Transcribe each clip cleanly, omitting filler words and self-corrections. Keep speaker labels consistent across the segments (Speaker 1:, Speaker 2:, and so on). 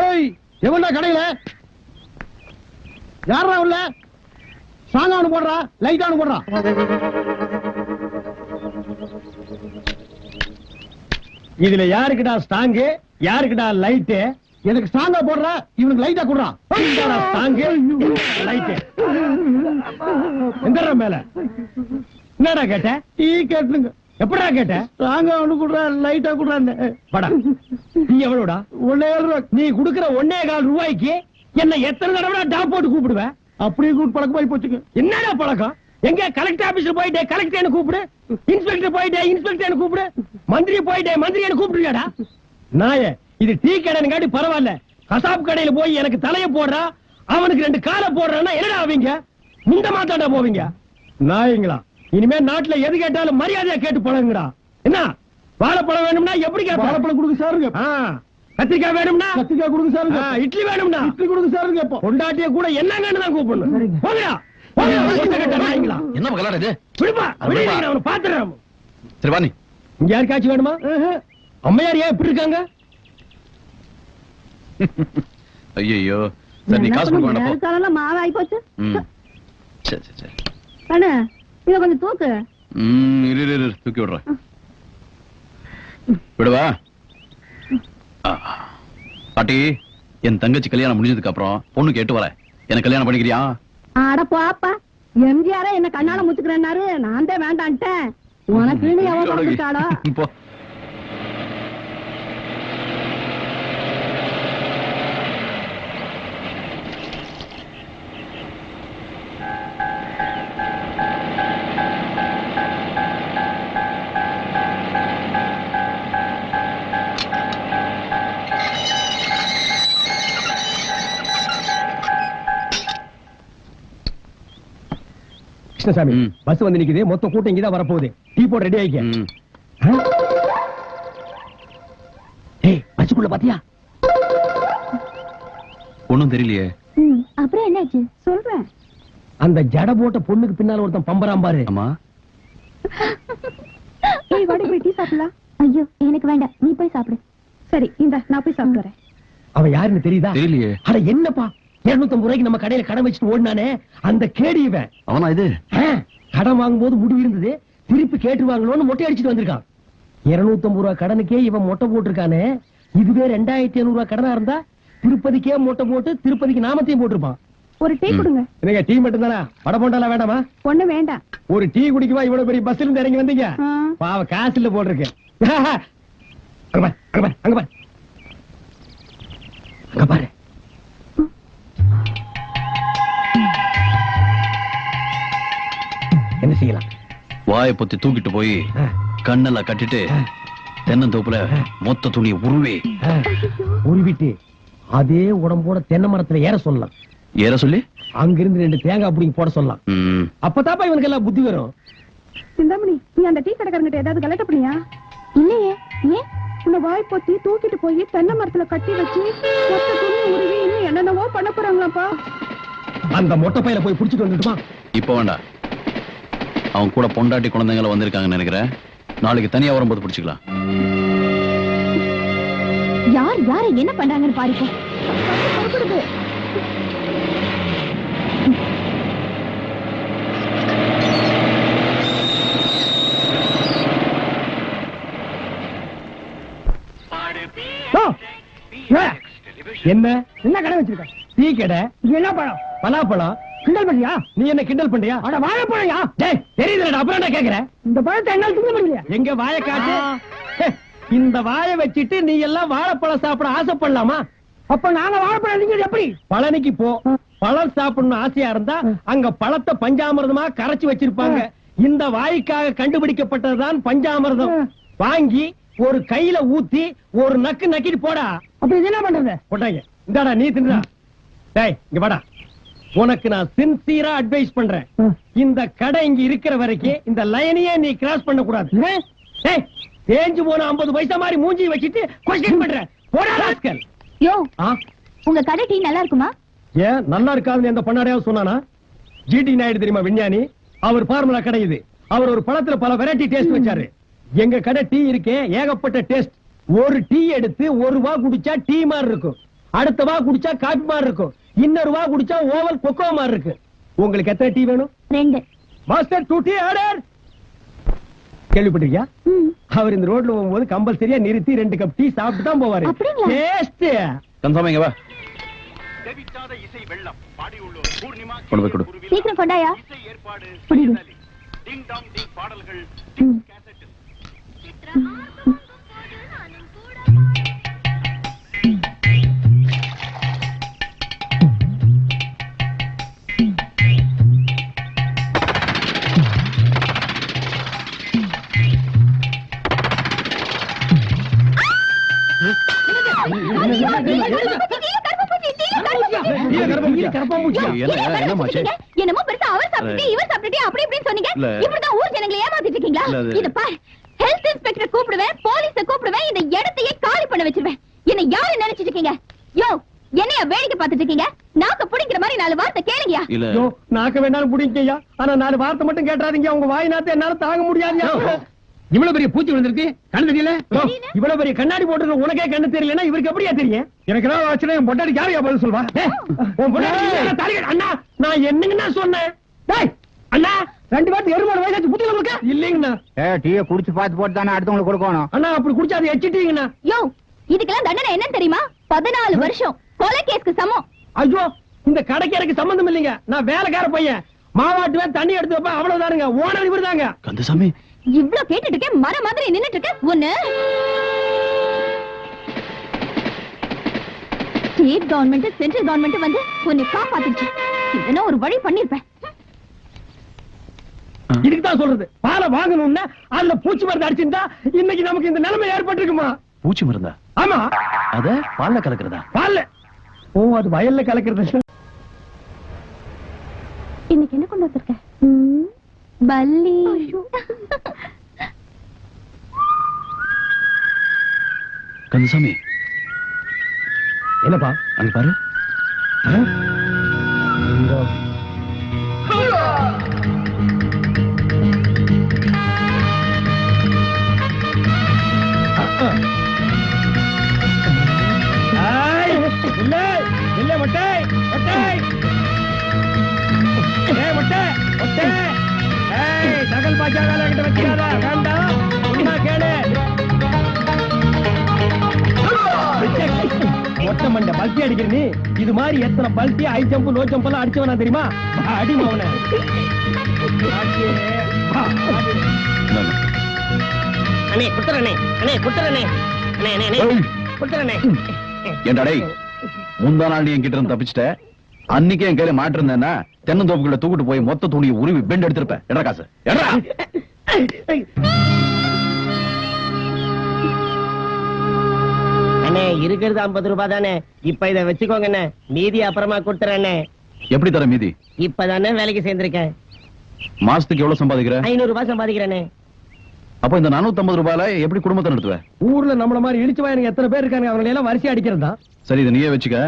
Speaker 1: ஏய் எவன்டா கடையில யாரா உள்ள சாங்கானு போடுறா லைட்டானு போடுறா இதுல யாருக்குடா ஸ்டாங்கு யாருக்குடா லைட்டு எனக்கு ஸ்டாங்கா போடுறா இவனுக்கு லைட்டா குடுறா ஸ்டாங்கு லைட்டு எந்தடா மேல என்னடா கேட்ட டீ கேட்டுங்க எப்படா கேட்ட ஸ்டாங்கா ஒண்ணு குடுறா லைட்டா குடுறான்னு படா நீ எவ்வளவுடா 1.5 ரூபாய் நீ குடுக்கிற 1.25 ரூபாய்க்கு என்ன எத்தனை தடவை டாப் போட்டு கூப்பிடுவேன் அப்படியே கூப்பிட்டு பழக்கமாயி போச்சுங்க என்னடா பழக்கம் எங்க கலெக்டர் ஆபீஸ்ல போயிட்டே கலெக்டர் கூப்பிடு இன்ஸ்பெக்டர் போயிட்டே இன்ஸ்பெக்டர் கூப்பிடு மந்திரி போயிட்டே மந்திரி கூப்பிடுறியாடா நாயே இது டீ கடைங்காட்டி பரவாயில்ல கசாப் கடையில போய் எனக்கு தலைய போடுறா அவனுக்கு 2 காலை போடுறான்னா என்னடா ஆவீங்க முண்ட மாத்தாண்டா போவீங்க நாயங்களா இனிமே நாட்டுல எது கேட்டாலும் மரியாதையா கேட்டு பழகுங்கடா என்ன வாழைப்பழம் வேணும்னா எப்படி வாழைப்பழம் கொடுங்க சாருங்க கத்திரிக்காய் வேணும்னா கத்திரிக்காய் கொடுங்க சாருங்க இட்லி வேணும்னா இட்லி கொடுங்க சாருங்க பொண்டாட்டிய கூட என்னங்கன்னு தான் கூப்பிடணும் போங்கடா
Speaker 2: என்ன மகளா இது
Speaker 1: பாத்துறேன்
Speaker 2: சரி வாணி
Speaker 1: இங்க யாருக்காச்சும் வேணுமா அம்மையார் ஏன் இப்படி இருக்காங்க
Speaker 2: ஐயோ சரி நீ காசு கொடுக்க வேண்டாம்
Speaker 3: மாவாய் போச்சு
Speaker 2: சரி சரி சரி
Speaker 3: அண்ணா இத கொஞ்சம் தூக்கு
Speaker 2: இரு தூக்கி விடுறேன் விடுவா பாட்டி என் தங்கச்சி கல்யாணம் முடிஞ்சதுக்கு அப்புறம் பொண்ணு கேட்டு வரேன் எனக்கு கல்யாணம் பண்ணிக்கிறியா
Speaker 3: அட பாப்பா எம்ஜிஆர என்ன கண்ணால முச்சுக்கிறேன்னாரு நான் தான் வேண்டான்ட்டேன் உனக்கு எவன் கொடுத்துட்டாடா
Speaker 1: கிருஷ்ணசாமி பஸ் வந்து நிக்குது மொத்த கூட்டம் இங்கதான் வரப்போகுது டீ போட்டு ரெடி ஆயிக்க பஸ்ஸுக்குள்ள பாத்தியா
Speaker 2: ஒண்ணும் தெரியலையே
Speaker 3: அப்புறம் என்னாச்சு சொல்றேன்
Speaker 1: அந்த ஜட போட்ட பொண்ணுக்கு பின்னால ஒருத்தன் பம்பராம் பாரு
Speaker 2: ஆமா
Speaker 3: ஏய் வாடி போய் டீ சாப்பிடலாம் ஐயோ எனக்கு வேண்டாம் நீ போய் சாப்பிடு சரி இந்த நான் போய் சாப்பிடுறேன்
Speaker 1: அவன் யாருன்னு தெரியுதா
Speaker 2: தெரியலையே
Speaker 1: அட என்னப்பா 250 ரூபாய்க்கு நம்ம கடையில கடன் வச்சுட்டு ஓடினானே அந்த கேடி இவன்
Speaker 2: அவனா இது
Speaker 1: கடன் வாங்கும்போது முடிவு இருந்தது திருப்பி கேட்டுவாங்களோன்னு மொட்டை அடிச்சுட்டு வந்திருக்கான் 250 ரூபாய் கடனுக்கே இவன் மொட்டை போட்டிருக்கானே இதுவே 2500 ரூபாய் கடனா இருந்தா திருப்பதிக்கே மொட்டை போட்டு திருப்பதிக்கு நாமத்தையும் போட்டிருப்பான்
Speaker 3: ஒரு டீ கொடுங்க
Speaker 1: என்னங்க டீ மட்டும் தானா வடை போண்டாலாம் வேண்டாமா
Speaker 3: ஒண்ணு வேண்டாம்
Speaker 1: ஒரு டீ குடிக்குவா இவ்வளவு பெரிய பஸ்ல இருந்து இறங்கி வந்தீங்க பாவ காசு இல்ல போட்டிருக்கு அங்க பாரு என்ன செய்யலாம்
Speaker 2: வாயை பொத்தி தூக்கிட்டு போய் கண்ணெல்லாம் கட்டிட்டு தென்னந்தோப்புல மொத்த துணியை
Speaker 1: உருவிட்டு அதே உடம்போட தென்னை மரத்துல ஏற சொல்லலாம்
Speaker 2: ஏற சொல்லி
Speaker 1: அங்கிருந்து 2 தேங்காய் பிடிங்கி போட சொல்லலாம் அப்பதாப்பா இவனுக்கு எல்லாம் புத்தி வரும்
Speaker 3: சிந்தாமணி நீ அந்த டீ கடைக்காரங்கிட்ட ஏதாவது கலெக்ட் பண்ணியா இல்லையே ஏன் உன்னை வாய் பொத்தி தூக்கிட்டு போய் தென்னை மரத்துல கட்டி வச்சு மொத்த துணி உருவி இன்னும் என்னென்னவோ பண்ண போறாங்களாப்பா
Speaker 1: அந்த மொட்டை பையில போய் புடிச்சிட்டு வந்துட்டுமா
Speaker 2: இப்ப வேண்டாம் அவன் கூட பொண்டாட்டி குழந்தைங்கள வந்திருக்காங்கன்னு நினைக்கிறேன் நாளைக்கு தனியா வரும்போது பிடிச்சுக்கலாம்
Speaker 3: யார் யார என்ன பண்றாங்கன்னு பாருங்க
Speaker 1: என்ன என்ன கடை வச்சிருக்க டீ கடை என்ன பழம் பலாப்பழம் கிண்டல் பண்ணியா நீ என்ன கிண்டல் பண்றியா அட வாழைப்பழம்யா டேய் தெரியுதுடா அப்புறம் என்ன கேக்குறேன் இந்த பழத்தை என்னால திங்க முடியல எங்க வாயை காட்டு இந்த வாயை வச்சிட்டு நீ எல்லாம் வாழைப்பழம் சாப்பிட ஆசைப்படலாமா அப்ப நாங்க வாழைப்பழம் திங்கிறது எப்படி பழனிக்கு போ பழம் சாப்பிடணும் ஆசையா இருந்தா அங்க பழத்தை பஞ்சாமிர்தமா கரைச்சு வச்சிருப்பாங்க இந்த வாய்க்காக கண்டுபிடிக்கப்பட்டதுதான் பஞ்சாமிர்தம் வாங்கி ஒரு கையில ஊத்தி ஒரு நக்கு நக்கிட்டு போடா அப்படி என்ன பண்றது போட்டாங்க இந்தாடா நீ தின்றா டேய் இங்க வாடா உனக்கு நான் சின்சியரா அட்வைஸ் பண்றேன் இந்த கடை இங்க இருக்கிற வரைக்கும் இந்த லைனையே நீ கிராஸ் பண்ண கூடாது தேஞ்சு போன 50 பைசா மாதிரி மூஞ்சி வச்சிட்டு கொஸ்டின் பண்ற போடா ராஸ்கல்
Speaker 3: யோ உங்க கடை டீ நல்லா இருக்குமா
Speaker 1: ஏன் நல்லா இருக்காதுன்னு எந்த பண்ணாடையாவது சொன்னானா ஜிடி நாயுடு தெரியுமா விஞ்ஞானி அவர் ஃபார்முலா கடை இது அவர் ஒரு பழத்துல பல வெரைட்டி டேஸ்ட் வச்சாரு எங்க கடை டீ இருக்கே ஏகப்பட்ட டேஸ்ட் ஒரு டீ எடுத்து 1 ரூபா குடிச்சா டீ மாதிரி இருக்கும் அடுத்த வா குடிச்சா காபி மாதிரி இருக்கும், இன்னொரு வா குடிச்சா ஓவல் கொக்கோ மாதிரி இருக்கு. உங்களுக்கு எத்தனை டீ வேணும்?
Speaker 3: 2.
Speaker 1: Master 2 tea order. கேள்விப்பட்டிருக்கியா? அவர் இந்த ரோட்ல போகும்போது கம்பல்சரியா நிறுத்தி 2 கப் டீ சாப்பிட்டு தான் போவாரு.
Speaker 3: அப்படிங்களா?
Speaker 1: டேஸ்ட்.
Speaker 2: கன்சாமி இங்க வா. கொண்டு போய் கொடு.
Speaker 3: சீக்கிரம் கொண்டாயா. புரியுது.
Speaker 2: என்னமாச்சு?
Speaker 3: என்னமோ பெருசா அவர் சாப்பிட்டு இவர் சாப்பிட்டு அப்படி இப்படின்னு சொன்னீங்க.
Speaker 2: இல்ல.
Speaker 3: இப்படிதான் ஊர் ஜனங்களை ஏமாத்திட்டு இருக்கீங்களா?
Speaker 2: இல்ல, அது-
Speaker 3: இத பாரு, ஹெல்த் இன்ஸ்பெக்டர் கூப்பிடுவேன், போலீஸ கூப்பிடுவேன், இந்த இடத்தையே காலி பண்ண வச்சிருவேன். என்ன யாரு நினைச்சிட்டு இருக்கீங்க? யோ, என்னைய வேடிக்கை பார்த்துட்டு இருக்கீங்க? நாக்க புடிங்கிற மாதிரி 4 வார்த்தை கேளுங்கயா.
Speaker 2: இல்ல
Speaker 1: ஐயோ, நாக்க வேணாலும் புடிங்கய்யா, ஆனா 4 வார்த்தை மட்டும் கேட்றாதீங்க. உங்க வாய் நாத்த என்னால தாங்க முடியாதுயா.
Speaker 4: இவ்வளவு பெரிய பூச்சி விழுந்திருக்கு, கண்ணு தெரியல?
Speaker 1: இவ்வளவு பெரிய கண்ணாடி போட்டு உனக்கே கண்ணு தெரியலன்னா இவருக்கு எப்படியா தெரியும்?
Speaker 4: எனக்கு என்ன ஆச்சுன்னா என் பொண்டாட்டி யாரையா பதில் சொல்வா?
Speaker 1: உன் பொண்டாட்டி இல்ல, நான் தாலி கட்ட- அண்ணா, நான் என்னங்கண்ணா சொன்னேன்? டேய், அண்ணா, 2 பேருக்கு 1 வயசாச்சு, புத்தியில உங்களுக்கு இல்லைங்கண்ணா.
Speaker 4: டீயை குடிச்சு பார்த்து போட்டு தானே அடுத்தவங்களுக்கு கொடுக்கணும்.
Speaker 1: அண்ணா, அப்படி குடிச்சா அதை எச்சிட்டீங்கண்ணா.
Speaker 3: யோ, இதுக்கெல்லாம் தண்டனை என்னன்னு தெரியுமா? 14 வருஷம் கொலை கேஸ்க்கு சமம்.
Speaker 1: ஐயோ, இந்த கடைக்கு எனக்கு சம்பந்தம் இல்லைங்க. நான் வேலைக்கார பையன், மாவாட்டுவேன், தண்ணி எடுத்து வைப்பேன், அவ்வளவுதானுங்க. ஓனர் இவர் தாங்க.
Speaker 2: கந்தசாமி
Speaker 3: இவ்ளோ கேட்டுட்டு இருக்கேன், மர மாதிரி நின்னுட்டு இருக்க. ஒண்ணு ஸ்டேட் கவர்மெண்ட் சென்ட்ரல் கவர்மெண்ட் வந்து உன்னை காப்பாத்துச்சு. இதெல்லாம் ஒரு வழி பண்ணிருப்பேன்.
Speaker 1: இதுக்கு தான் சொல்றது, பாலை வாங்கணும்னா அதுல பூச்சி மருந்து அடிச்சிருந்தா இன்னைக்கு நமக்கு இந்த நிலைமை ஏற்பட்டிருக்குமா?
Speaker 2: பூச்சி மருந்தா?
Speaker 1: ஆமா,
Speaker 2: அத பால்ல கலக்குறதா?
Speaker 1: பால்ல. ஓ, அது வயல்ல கலக்கிறது.
Speaker 3: இன்னைக்கு என்ன கொண்டு வந்திருக்க? பல்லி.
Speaker 2: கந்தசாமி
Speaker 1: என்னப்பா
Speaker 2: அங்க பாரு.
Speaker 1: இல்ல இல்ல, மொட்டை மொட்டை, மொட்டை மொட்டை, தகல் பாஜாவால கிட்ட வச்சிடாத, வேண்டாம். சொன்னா கேளு. மொட்டை மண்டை பல்ட்டி அடிக்கிற நீ, இது மாதிரி எத்தனை பல்ட்டி ஹை ஜம்ப் லோ ஜம்ப் எல்லாம் அடிச்சவனா தெரியுமா? அடிமா அவனை.
Speaker 5: அண்ணே குடுத்துறனே, அண்ணே குடுத்துறனே, அண்ணே அண்ணே அண்ணே
Speaker 2: ஏய்,
Speaker 5: குடுத்துறனே.
Speaker 2: ஏன்டா டேய், முந்தா நாள் நீ என்கிட்ட இருந்து தப்பிச்சிட்ட. அன்னைக்கே என் கையில மாட்டிருந்தேன்னா தென்னந்தோப்புக்குள்ள தூக்கிட்டு போய் மொத்த துணியை உருவி பெண்ட் எடுத்திருப்பேன். எடா காசு எடா.
Speaker 5: அண்ணே இருக்கிறது 50 ரூபாய் தானே, இப்ப இத வச்சுக்கோங்க அண்ணே, மீதி அப்புறமா கொடுத்துறேன்.
Speaker 2: எப்படி தர மீதி?
Speaker 5: இப்பதானே வேலைக்கு சேர்ந்திருக்கேன்,
Speaker 2: மாசத்துக்கு எவ்வளவு சம்பாதிக்கிற?
Speaker 5: 500 ரூபாய் சம்பாதிக்கிறேனே.
Speaker 2: அப்ப இந்த 450 ரூபாயில எப்படி குடும்பத்தை நடத்துவ?
Speaker 1: ஊர்ல நம்மள மாதிரி இழிச்சு வாயனுங்க எத்தனை பேர் இருக்காங்க, அவங்களை எல்லாம் வரிசை அடிக்கிறதா?
Speaker 2: சரி, இதை நீயே வச்சுக்க.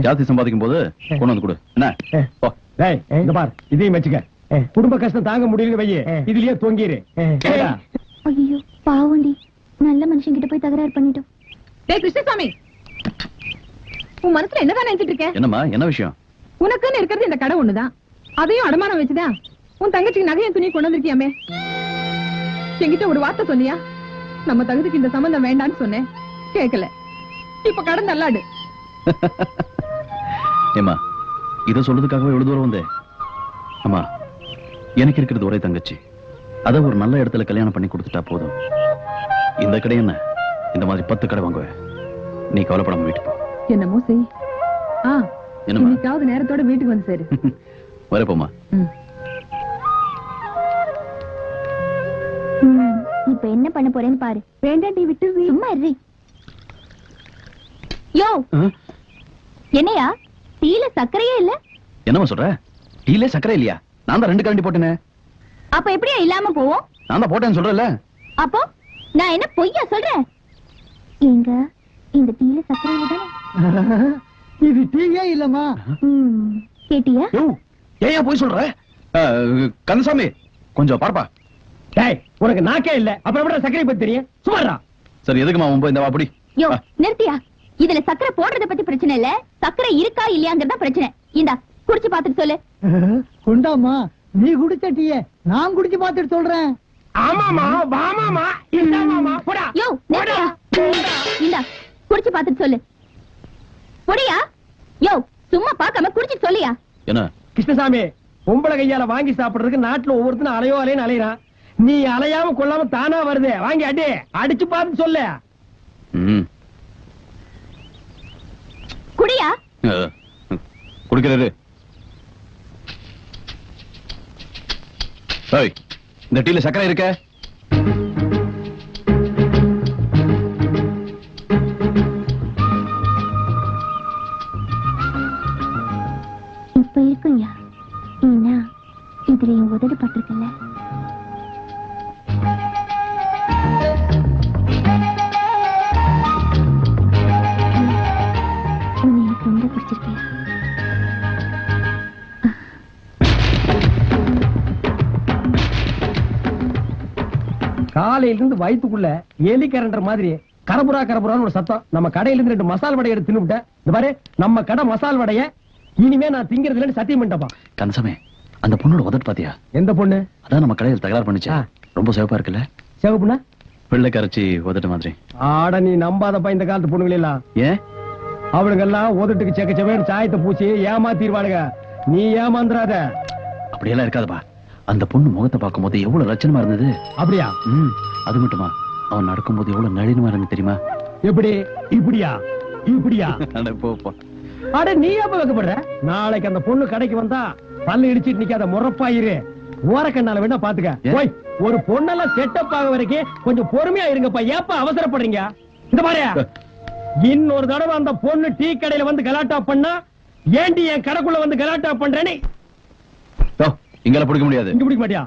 Speaker 2: ஜாஸ்தி சம்பாதிக்கும் போது கொண்டு வந்து கொடு. என்ன போ.
Speaker 1: டேய், இங்க பார், இதையும் வச்சுக்க. குடும்ப கஷ்டம் தாங்க முடியல வையே, இதுலயே தொங்கிரு. கேடா.
Speaker 3: ஐயோ பாவண்டி, நல்ல மனுஷன் கிட்ட போய் தகராறு பண்ணிட்டோம். டேய் கிருஷ்ணசாமி, உன் மனசுல என்னதான் நினைச்சிட்டு இருக்க?
Speaker 2: என்னம்மா, என்ன விஷயம்?
Speaker 3: உனக்குன்னு இருக்கிறது இந்த கடை ஒண்ணுதான், அதையும் அடமானம் வச்சுதான் உன் தங்கச்சிக்கு நகையும் துணி கொண்டு வந்திருக்கியாமே. என்கிட்ட ஒரு வார்த்தை சொன்னியா? நம்ம தகுதிக்கு இந்த சம்பந்தம் வேண்டான்னு சொன்னேன், கேட்கல. இப்ப கடை நல்லாடு.
Speaker 2: ஏமா, இத சொல்றதுக்காகவே எவ்வளவு தூரம் வந்தே? அம்மா, எனக்கு இருக்கிறது ஒரே தங்கச்சி, அத ஒரு நல்ல இடத்துல கல்யாணம் பண்ணி கொடுத்துட்டா போதும். இந்த கடை என்ன, இந்த மாதிரி 10 கடை வாங்குவேன். நீ கவலைப்படாம வீட்டுக்கு போ.
Speaker 3: என்னமோ செய்.
Speaker 2: என்னம்மா?
Speaker 3: இன்னைக்காவது நேரத்தோட வீட்டுக்கு வந்து சேரு.
Speaker 2: வரப்போமா.
Speaker 3: இப்ப என்ன பண்ண போறேன்னு பாரு. வேண்டாண்டி, விட்டு சும்மா இரு. யோ, என்னையா டீல சர்க்கரையே இல்ல?
Speaker 2: என்னம்மா சொல்ற? டீலே சக்கரை இல்லையா? நான் தான் 2 கரண்டி போட்டேனே.
Speaker 3: அப்ப எப்படியா இல்லாம போவோம்?
Speaker 2: நான் தான் போட்டேன்னு சொல்றேன்ல.
Speaker 3: அப்போ நான் என்ன பொய்யா சொல்றேன்? எங்க இந்த டீல சர்க்கரை இல்ல?
Speaker 1: இது டீயே இல்லம்மா.
Speaker 3: கேட்டியா?
Speaker 2: யோ, ஏன் போய் சொல்ற? கந்தசாமி, கொஞ்சம் பார்ப்பா.
Speaker 1: டேய், உனக்கு நாக்கே இல்ல, அப்புறம் எப்படி சர்க்கரை பத்தி தெரியும்? சும்மாடா.
Speaker 2: சரி, எதுக்குமா உன் போய் இந்த வா அப்படி.
Speaker 3: யோ நிறுத்தியா,
Speaker 6: இதுல சக்கரை போடுறத பத்தி பிரச்சனை இல்ல, சக்கரை இருக்கா இல்லையாங்கறத பிரச்சனை. இந்தா குடிச்சு பாத்துட்டு சொல்லு.
Speaker 1: கொண்டாமா, நீ குடிச்ச டீய நான் குடிச்சு பார்த்துட்டு சொல்றேன். ஆமாமா, வாமாமா, இந்தாமாமா, போடா.
Speaker 6: யோ நிறுத்தியா? இந்தா குடிச்சு பாத்துட்டு சொல்லு. போடியா? யோ சும்மா பார்க்காம குடிச்சு சொல்லியா?
Speaker 2: என்ன
Speaker 1: கிருஷ்ணசாமி, பொம்பளை கையால வாங்கி சாப்பிடுறதுக்கு நாட்டுல ஒவ்வொருத்தனும் அலையோ அலைன்னு அலையறான். நீ அலையாம கொள்ளாம தானா வருது. வாங்கி அடி, அடிச்சு பார்த்து சொல்லு.
Speaker 2: ம்.
Speaker 6: குடியா?
Speaker 2: குடிக்கிறது. ஏய், இந்த டீல சக்கரை இருக்க?
Speaker 6: இப்ப இருக்குயா. ஏன்னா இதுல என் உதடு பட்டிருக்கல. உன்னை எனக்கு ரொம்ப பிடிச்சிருக்கியா?
Speaker 1: காலையில இருந்து வயித்துக்குள்ள எலி கரண்டற மாதிரி கரபுரா கரபுரான்னு ஒரு சத்தம். நம்ம கடையில இருந்து 2 மசால் வடை எடுத்து தின்னுட்டேன். இந்த பாரு, நம்ம கடை மசால் வடைய இனிமே நான் திங்கிறது இல்லன்னு சத்தியம் பண்ணிட்டப்பா.
Speaker 2: கன்சமே, அந்த பொண்ணோட உதட்டு பாத்தியா?
Speaker 1: எந்த பொண்ணு?
Speaker 2: அதான் நம்ம கடையில் தகராறு பண்ணுச்சு.
Speaker 1: ஆ.
Speaker 2: ரொம்ப சிவப்பா இருக்குல்ல?
Speaker 1: சிவப்புண்ணா?
Speaker 2: வெள்ளை கரைச்சி உதட்டு மாதிரி.
Speaker 1: ஆட, நீ நம்பாதப்பா இந்த காலத்து பொண்ணுங்கள எல்லாம்.
Speaker 2: ஏன்?
Speaker 1: அவளுங்க எல்லாம் உதட்டுக்கு செக்க செவேன்னு சாயத்தை பூச்சி ஏமாத்திடுவானுங்க. நீ ஏமாந்துறாத.
Speaker 2: அப்படியெல்லாம் இருக்காதுப்பா. அந்த பொண்ணு முகத்தை பார்க்கும்போது எவ்வளவு லட்சணமா இருந்தது.
Speaker 1: அப்படியா?
Speaker 2: ம். அது மட்டுமா, அவன் நடக்கும்போது எவ்வளவு நளினமா இருந்து தெரியுமா?
Speaker 1: எப்படி? இப்படியா? இப்படியா?
Speaker 2: அட போப்பா.
Speaker 1: அட, நீ எப்ப வைக்கப்படுற? நாளைக்கு அந்த பொண்ணு கடைக்கு வந்தா பல்லு இடிச்சிட்டு நிக்காத, முறப்பாயிரு. ஓரக்கண்ணால வேணா பாத்துக்க.
Speaker 2: ஏன்?
Speaker 1: போய் ஒரு பொண்ணெல்லாம் செட்டப் ஆக வரைக்கும் கொஞ்சம் பொறுமையா இருங்கப்பா. ஏப்பா அவசரப்படுறீங்க? இந்த மாதிரி இன்னொரு தடவை அந்த பொண்ணு டீ கடையில வந்து கலாட்டா பண்ணா, ஏண்டி என் கடைக்குள்ள வந்து கலாட்டா பண்றேன்னு
Speaker 2: ஓ, இங்கெல்லாம் பிடிக்க முடியாது.
Speaker 1: இங்க பிடிக்க மாட்டியா?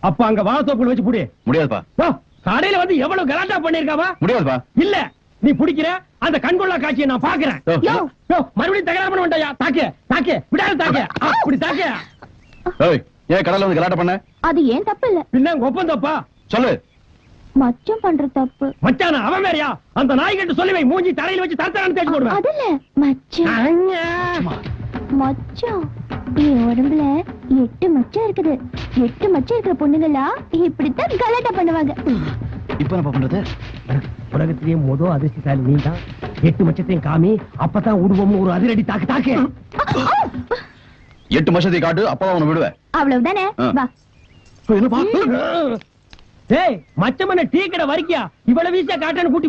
Speaker 1: அப்ப அங்க வாசப்பூல் வச்சு புடி.
Speaker 2: முடியாதுப்பா.
Speaker 1: போ, கடையில வந்து எவ்வளவு கலாட்டா பண்ணிருக்காவா?
Speaker 2: முடியாதுப்பா.
Speaker 1: இல்ல, நீ பிடிக்கிற அந்த கண்கொள்ளா காட்சியை நான் பாக்குறேன்.
Speaker 2: ஓ.
Speaker 1: யோ, யோ, மறுபடியும் தகராறு பண்ண வேண்டாயா? தாக்கு, தாக்கு, விடாத தாக்கு. அப்படி தாக்கு.
Speaker 2: ஏய், ஏன் கடல்ல வந்து கலாட்டம் பண்ண?
Speaker 6: அது ஏன் தப்பு இல்ல,
Speaker 1: பின்ன உங்க ஒப்பம் தப்பா?
Speaker 2: சொல்லு.
Speaker 6: மச்சம் பண்ற தப்பு.
Speaker 1: மச்சான அவன் வேறயா? அந்த நாய்கிட்ட சொல்லி வை, மூஞ்சி தரையில வச்சு தரத்தரான்னு தேய்ச்சு போடுவேன்.
Speaker 6: அது இல்ல மச்சம்.
Speaker 1: அண்ணா.
Speaker 6: மச்சம் என் உடம்புல 8 மச்சம் இருக்குது. 8 மச்சம் இருக்கிற பொண்ணுங்களா இப்படித்தான் கலாட்டா பண்ணுவாங்க.
Speaker 2: இப்ப என்ன பண்றது?
Speaker 1: உலகத்திலேயே மொத அதிர்ஷ்டசாலி நீ தான். 8 மச்சத்தையும் காமி, அப்பதான் உருவம் ஒரு அதிரடி தாக்கு தாக்கு.
Speaker 2: 8 வருஷத்தை காட்டு, அப்பதான் உன்னை விடுவேன்.
Speaker 6: அவ்வளவுதானே?
Speaker 2: ஆ.
Speaker 6: வா.
Speaker 2: என்னப்பா?
Speaker 1: டேய், மச்சமன டீ கடை வரைக்கியா இவ்வளவு வீசா காட்டான்னு கூட்டி